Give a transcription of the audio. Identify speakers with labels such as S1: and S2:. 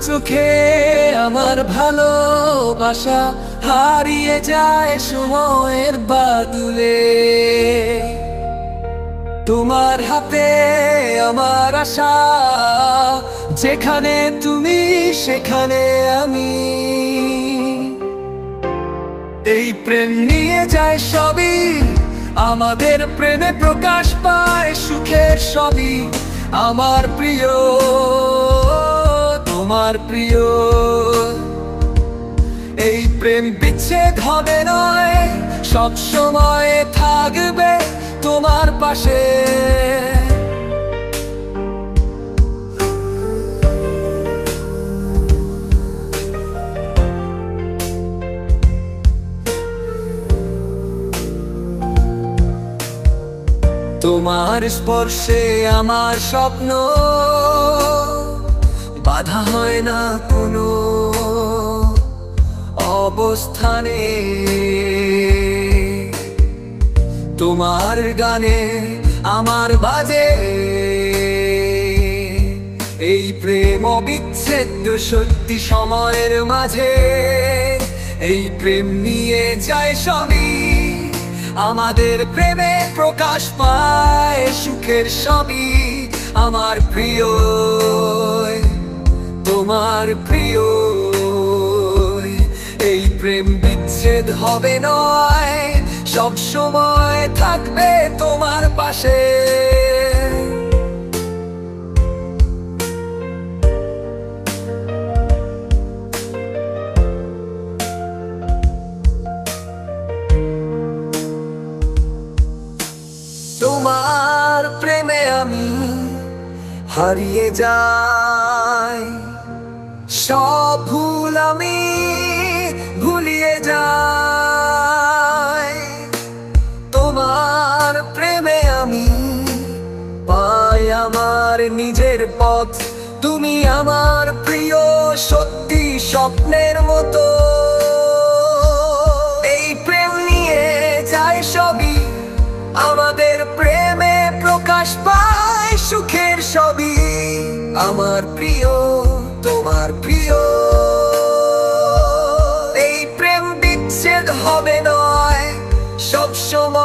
S1: চোখে আমার ভালোবাসা হারিয়ে যায় সময়ের বাদলে। তোমার হাতে আমার আশা, যেখানে তুমি সেখানে আমি। এই প্রেম নিয়ে যায় সবই, আমাদের প্রেমে প্রকাশ পায় সুখের সবই। আমার প্রিয়, তোমার প্রিয়, এই প্রেম বিচ্ছেদ হবে নয়, সব সময় থাকবে তোমার পাশে। তোমার স্পর্শে আমার স্বপ্ন বাধা হয় না কোনো অবস্থানে। তোমার গানে আমার বাজে এই প্রেম অবিচ্ছেদ্য সত্যি সময়ের মাঝে। এই প্রেম নিয়ে যায় সবই, আমাদের প্রেমে প্রকাশ পায় সুখের সবই। আমার প্রিয়, তোমার প্রিয়, এই প্রেম বিচ্ছেদ হবে নয়, সব সময় থাকবে তোমার পাশে। তোমার প্রেমে আমি হারিয়ে যাই, সব ভুল আমি ভুলিয়ে যাই। তোমার প্রেমে আমি পাই আমার নিজের পথ, তুমি আমার প্রিয় সত্যি স্বপ্নের মতো। এই প্রেম নিয়ে যায় সবই, আমাদের প্রেমে প্রকাশ পায় সুখের সবই। আমার প্রিয়, তোমার প্রিয়, এই প্রেম বিচ্ছেদ হবে নয়, সব সময়